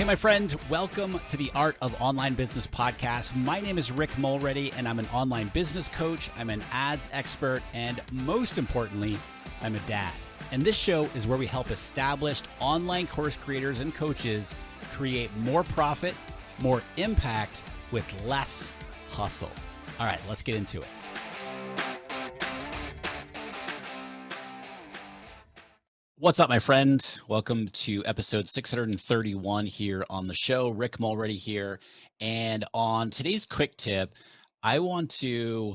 Hey, my friend, welcome to the Art of Online Business podcast. My name is Rick Mulready, and I'm an online business coach. I'm an ads expert, and most importantly, I'm a dad. And this show is where we help established online course creators and coaches create more profit, more impact with less hustle. All right, let's get into it. What's up, my friend? Welcome to episode 631 here on the show. Rick Mulready here. And on today's quick tip, I want to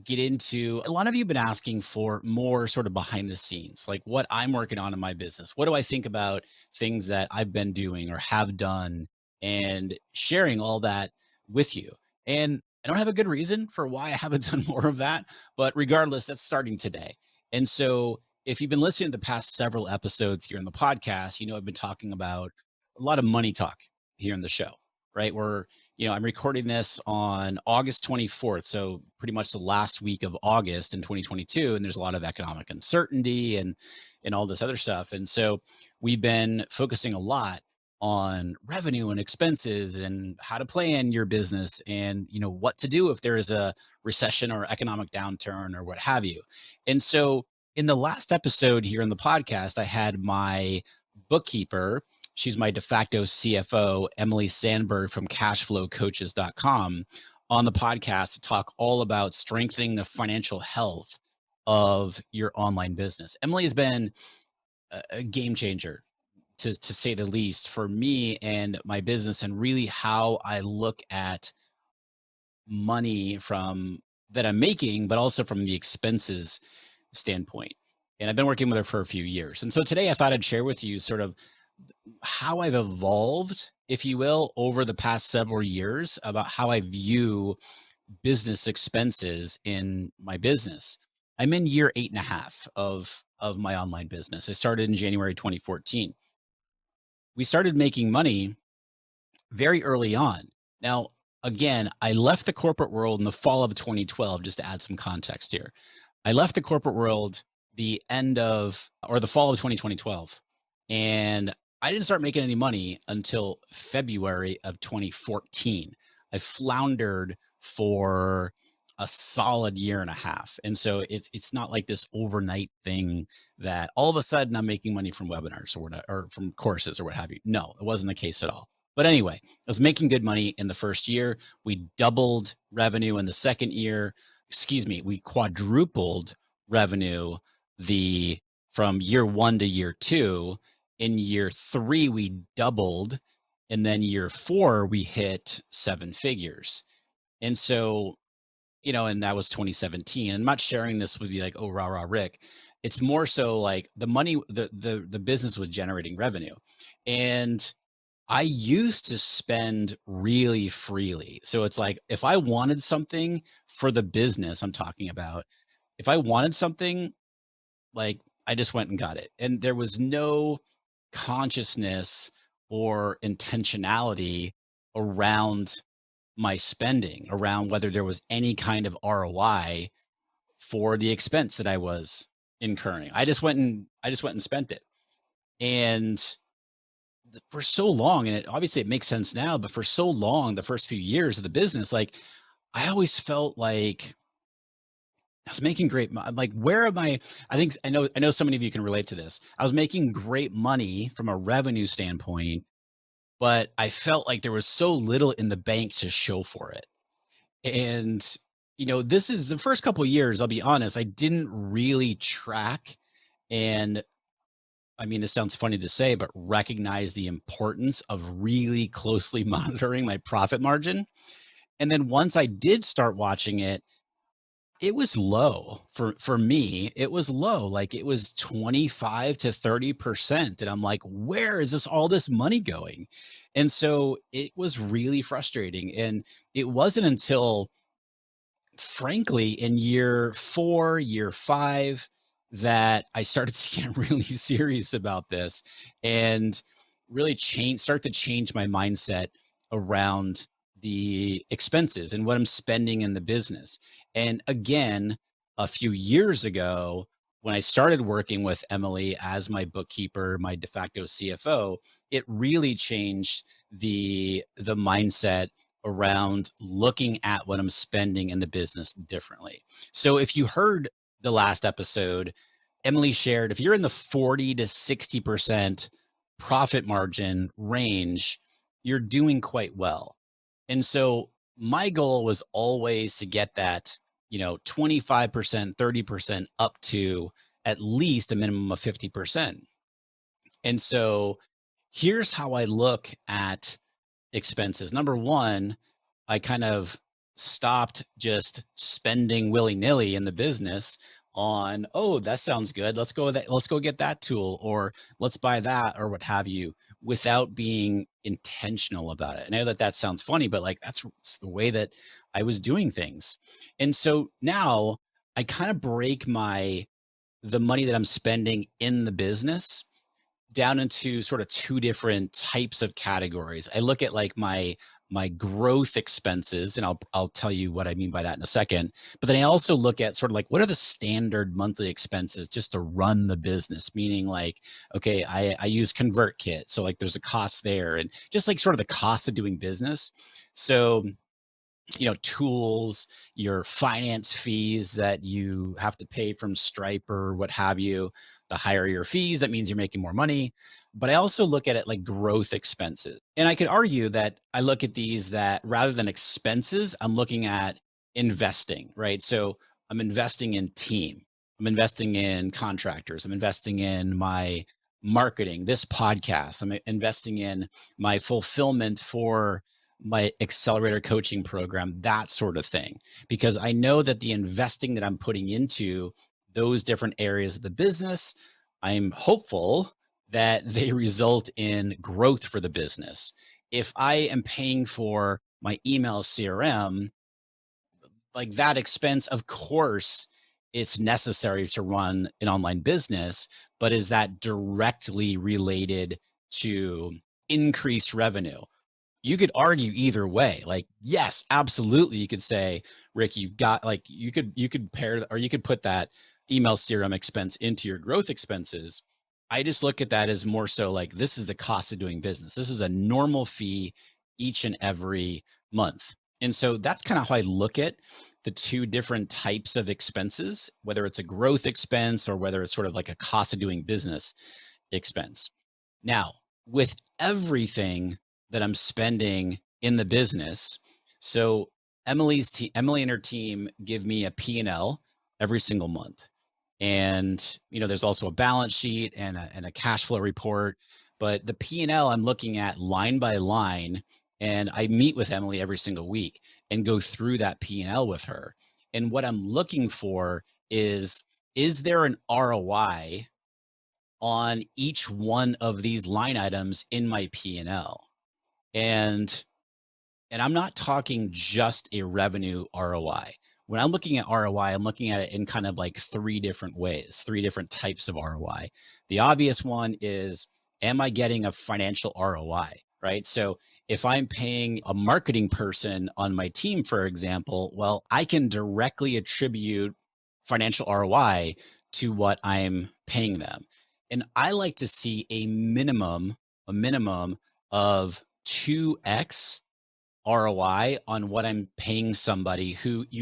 get into, a lot of you have been asking for more sort of behind the scenes, like what I'm working on in my business. What do I think about things that I've been doing or have done, and sharing all that with you. And I don't have a good reason for why I haven't done more of that, but regardless, that's starting today. And so if you've been listening to the past several episodes here in the podcast, you know I've been talking about a lot of money talk here in the show, right? I'm recording this on August 24th. So pretty much the last week of August in 2022. And there's a lot of economic uncertainty and all this other stuff. And so we've been focusing a lot on revenue and expenses and how to plan your business and, what to do if there is a recession or economic downturn or what have you. And so in the last episode here in the podcast, I had my bookkeeper. She's my de facto CFO, Emily Sandberg from cashflowcoaches.com, on the podcast to talk all about strengthening the financial health of your online business. Emily has been a game changer, to say the least, for me and my business, and really how I look at money from that I'm making, but also from the expenses standpoint. And I've been working with her for a few years. And so today I thought I'd share with you sort of how I've evolved, if you will, over the past several years about how I view business expenses in my business. I'm in year 8.5 of my online business. I started in January 2014. We started making money very early on. Now, again, I left the corporate world in the fall of 2012, just to add some context here. I left the corporate world the fall of 2012. And I didn't start making any money until February of 2014. I floundered for a solid year and a half. And so it's not like this overnight thing that all of a sudden I'm making money from webinars or from courses or what have you. No, it wasn't the case at all. But anyway, I was making good money in the first year. We doubled revenue in the second year. We quadrupled revenue from year 1 to year 2. In year 3, we doubled. And then year 4, we hit 7 figures. And so, and that was 2017. I'm not sharing this with you like, oh, rah, rah, Rick. It's more so like the money, the business was generating revenue. And I used to spend really freely. So it's like, if I wanted something for the business I'm talking about, if I wanted something, like, I just went and got it. And there was no consciousness or intentionality around my spending, around whether there was any kind of ROI for the expense that I was incurring. I just went and spent it. And for so long, and obviously it makes sense now, but for so long, the first few years of the business, like, I always felt like I was making great money. Like, where am I? I know so many of you can relate to this. I was making great money from a revenue standpoint, but I felt like there was so little in the bank to show for it. And, this is the first couple of years, I'll be honest, I didn't really track. And I mean, this sounds funny to say, but recognize the importance of really closely monitoring my profit margin. And then once I did start watching it, it was low for me. It was low, like it was 25 to 30%. And I'm like, where is all this money going? And so it was really frustrating. And it wasn't until, frankly, in year 4, year 5, that I started to get really serious about this and really start to change my mindset around the expenses and what I'm spending in the business. And again, a few years ago, when I started working with Emily as my bookkeeper, my de facto CFO, it really changed the mindset around looking at what I'm spending in the business differently. So if you heard the last episode, Emily shared if you're in the 40 to 60% profit margin range, you're doing quite well. And so my goal was always to get that, 25%, 30% up to at least a minimum of 50%. And so here's how I look at expenses. Number one, I kind of stopped just spending willy-nilly in the business on, oh, that sounds good. Let's go with that. Let's go get that tool, or let's buy that, or what have you, without being intentional about it. I know that that sounds funny, but like that's the way that I was doing things. And so now I kind of break the money that I'm spending in the business down into sort of two different types of categories. I look at like my growth expenses, and I'll tell you what I mean by that in a second. But then I also look at sort of like what are the standard monthly expenses just to run the business, meaning like, okay, I use ConvertKit. So like there's a cost there, and just like sort of the cost of doing business. So tools, your finance fees that you have to pay from Stripe or what have you. The higher your fees, that means you're making more money. But I also look at it like growth expenses. And I could argue that I look at these that rather than expenses, I'm looking at investing, right? So I'm investing in team, I'm investing in contractors, I'm investing in my marketing, this podcast, I'm investing in my fulfillment for my accelerator coaching program, that sort of thing. Because I know that the investing that I'm putting into those different areas of the business, I'm hopeful that they result in growth for the business. If I am paying for my email CRM, like that expense, of course, it's necessary to run an online business, but is that directly related to increased revenue? You could argue either way. Like, yes, absolutely. You could say, Rick, you've got like you could pair or you could put that email CRM expense into your growth expenses. I just look at that as more so like this is the cost of doing business. This is a normal fee each and every month. And so that's kind of how I look at the two different types of expenses, whether it's a growth expense or whether it's sort of like a cost of doing business expense. Now, with everything that I'm spending in the business, so Emily and her team give me a P&L every single month. And there's also a balance sheet and a cash flow report, but the P&L I'm looking at line by line, and I meet with Emily every single week and go through that P&L with her. And what I'm looking for is there an ROI on each one of these line items in my P&L? And and I'm not talking just a revenue ROI. When I'm looking at ROI, I'm looking at it in kind of like three different ways, three different types of ROI. The obvious one is, am I getting a financial ROI? Right. So if I'm paying a marketing person on my team, for example, well, I can directly attribute financial ROI to what I'm paying them. And I like to see a minimum of 2x ROI on what I'm paying somebody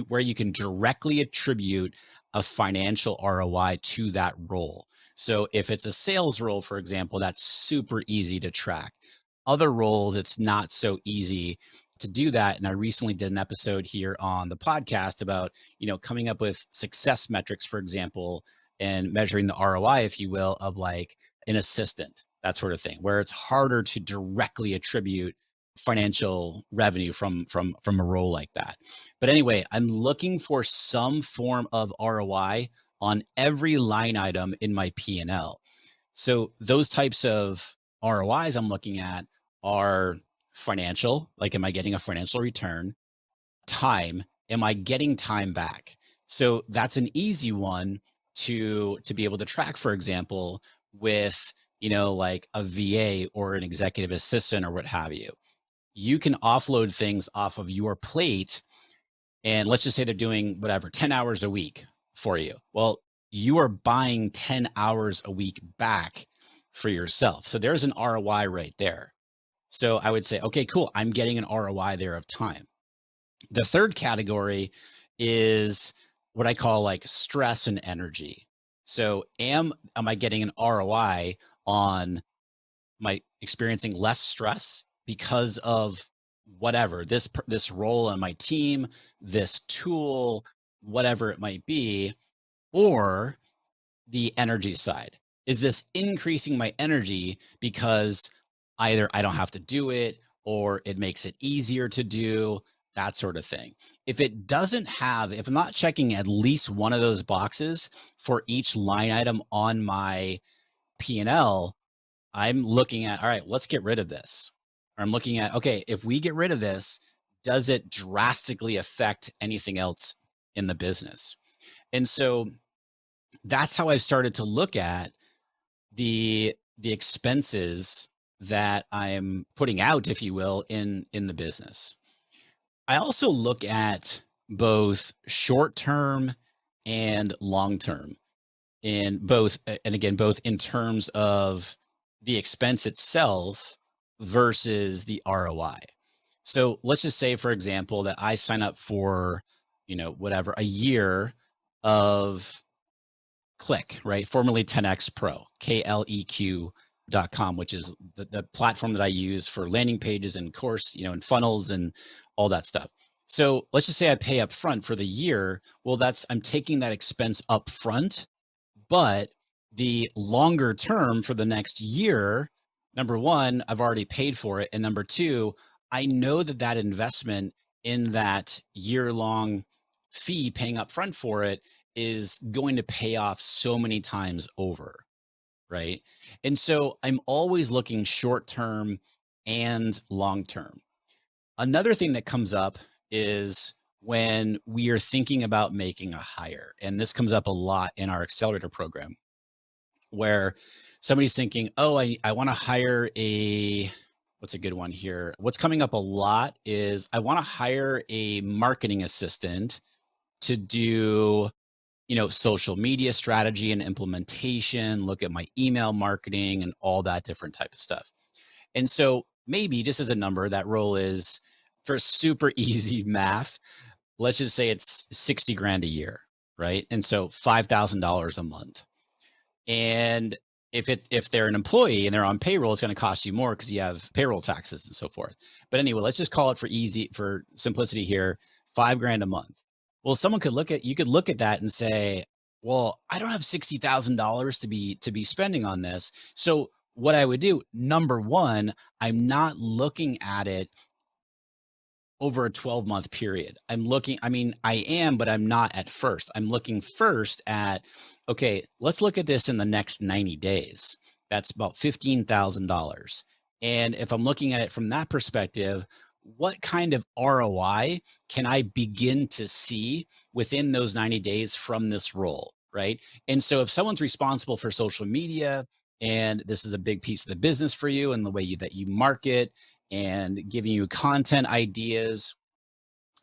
where you can directly attribute a financial ROI to that role. So if it's a sales role, for example, that's super easy to track. Other roles, it's not so easy to do that. And I recently did an episode here on the podcast about, coming up with success metrics, for example, and measuring the ROI, if you will, of like an assistant, that sort of thing, where it's harder to directly attribute financial revenue from a role like that. But anyway, I'm looking for some form of ROI on every line item in my P&L. So those types of ROIs I'm looking at are financial, like am I getting a financial return? Time, am I getting time back? So that's an easy one to be able to track, for example, with like a VA or an executive assistant or what have you. You can offload things off of your plate, and let's just say they're doing whatever 10 hours a week for you. Well, you are buying 10 hours a week back for yourself. So there's an ROI right there. So I would say, okay, cool. I'm getting an ROI there of time. The third category is what I call like stress and energy. So am I getting an ROI on my experiencing less stress because of whatever this role on my team, this tool, whatever it might be, or the energy side? Is this increasing my energy because either I don't have to do it or it makes it easier to do, that sort of thing? If I'm not checking at least one of those boxes for each line item on my P&L, I'm looking at, all right, let's get rid of this. Or I'm looking at, okay, if we get rid of this, does it drastically affect anything else in the business? And so that's how I started to look at the expenses that I'm putting out, if you will, in the business. I also look at both short term and long term in both, and again, both in terms of the expense itself versus the ROI. So let's just say, for example, that I sign up for, whatever, a year of Click, right? Formerly 10X Pro, KLEQ.com, which is the platform that I use for landing pages and course, and funnels and all that stuff. So let's just say I pay up front for the year. Well, I'm taking that expense up front, but the longer term for the next year, number one, I've already paid for it. And number two, I know that investment in that year long fee paying up front for it is going to pay off so many times over. Right. And so I'm always looking short term and long term. Another thing that comes up is when we are thinking about making a hire. And this comes up a lot in our accelerator program where somebody's thinking, oh, I want to hire what's a good one here? What's coming up a lot is I want to hire a marketing assistant to do, social media strategy and implementation, look at my email marketing and all that different type of stuff. And so maybe just as a number, that role is for super easy math. Let's just say it's 60 grand a year, right? And so $5,000 a month. And if they're an employee and they're on payroll, it's going to cost you more because you have payroll taxes and so forth. But anyway, let's just call it for simplicity here, 5 grand a month. Well, you could look at that and say, well, I don't have $60,000 to be spending on this. So what I would do, number one, I'm not looking at it over a 12-month period. I am, but I'm not at first. I'm looking first at, okay, let's look at this in the next 90 days. That's about $15,000. And if I'm looking at it from that perspective, what kind of ROI can I begin to see within those 90 days from this role, right? And so if someone's responsible for social media and this is a big piece of the business for you and the way that you market and giving you content ideas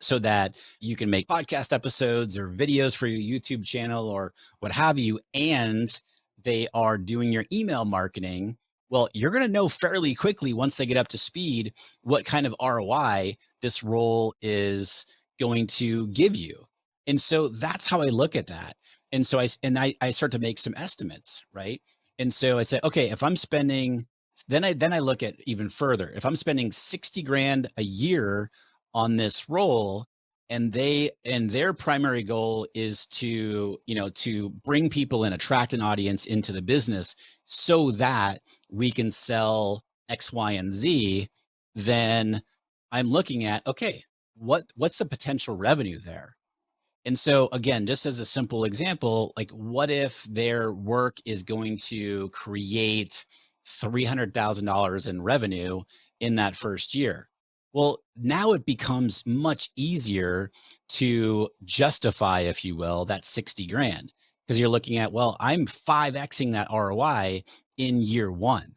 so that you can make podcast episodes or videos for your YouTube channel or what have you, and they are doing your email marketing. Well, you're going to know fairly quickly once they get up to speed what kind of ROI this role is going to give you. And so that's how I look at that. And so I start to make some estimates, right? And so I say, okay, if I'm spending, then I look at even further. If I'm spending 60 grand a year on this role and their primary goal is to bring people and attract an audience into the business so that we can sell X, Y, and Z, then I'm looking at, okay, what's the potential revenue there? And so again, just as a simple example, like what if their work is going to create $300,000 in revenue in that first year? Well, now it becomes much easier to justify, if you will, that 60 grand because you're looking at, well, I'm 5xing that ROI in year one.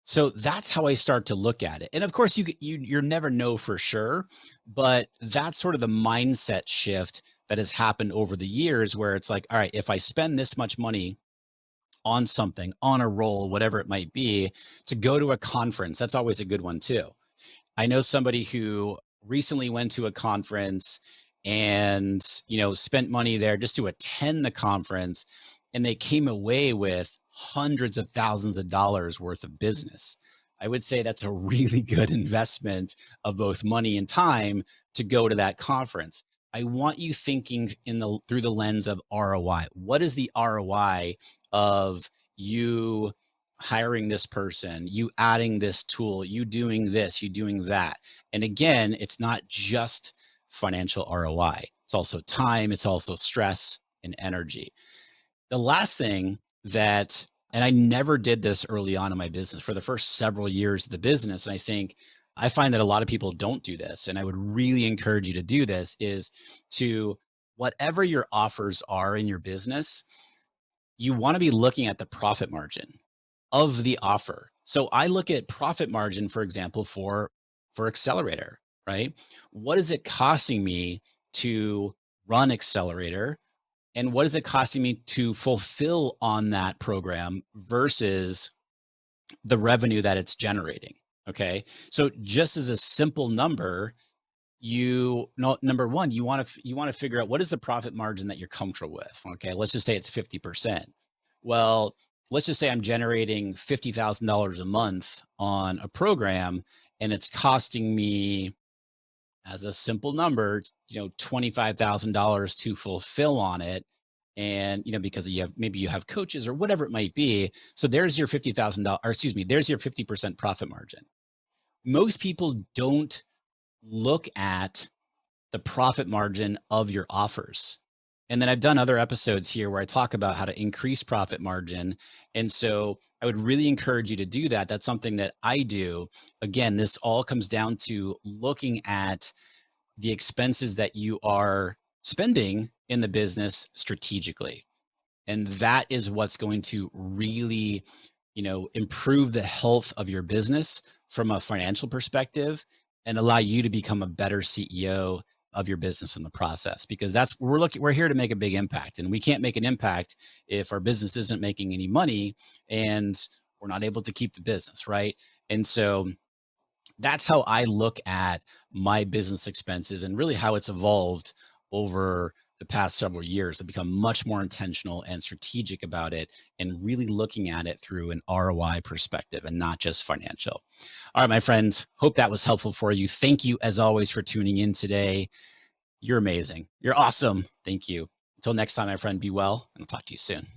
So that's how I start to look at it. And of course, you never know for sure, but that's sort of the mindset shift that has happened over the years where it's like, all right, if I spend this much money on something, on a role, whatever it might be, to go to a conference, that's always a good one too. I know somebody who recently went to a conference and, spent money there just to attend the conference, and they came away with hundreds of thousands of dollars worth of business. I would say that's a really good investment of both money and time to go to that conference. I want you thinking through the lens of ROI. What is the ROI of you hiring this person, you adding this tool, you doing this, you doing that? And again, it's not just financial ROI. It's also time, it's also stress and energy. The last thing that, and I never did this early on in my business for the first several years of the business. And I find that a lot of people don't do this. And I would really encourage you to do this is to, whatever your offers are in your business, you want to be looking at the profit margin of the offer. So I look at profit margin, for example, for Accelerator, right? What is it costing me to run Accelerator? And what is it costing me to fulfill on that program versus the revenue that it's generating? Okay. So just as a simple number, you know, number one, you want to figure out what is the profit margin that you're comfortable with. Okay. Let's just say it's 50%. Well, let's just say I'm generating $50,000 a month on a program, and it's costing me, as a simple number, $25,000 to fulfill on it. And, because maybe you have coaches or whatever it might be. So there's your $50,000, or excuse me, there's your 50% profit margin. Most people don't look at the profit margin of your offers. And then I've done other episodes here where I talk about how to increase profit margin. And so I would really encourage you to do that. That's something that I do. Again, this all comes down to looking at the expenses that you are spending in the business strategically. And that is what's going to really, improve the health of your business from a financial perspective and allow you to become a better CEO of your business in the process, because we're here to make a big impact, and we can't make an impact if our business isn't making any money and we're not able to keep the business, right? And so that's how I look at my business expenses and really how it's evolved over the past several years. I've become much more intentional and strategic about it and really looking at it through an ROI perspective and not just financial. All right, my friends, hope that was helpful for you. Thank you, as always, for tuning in today. You're amazing. You're awesome. Thank you. Until next time, my friend, be well, and I'll talk to you soon.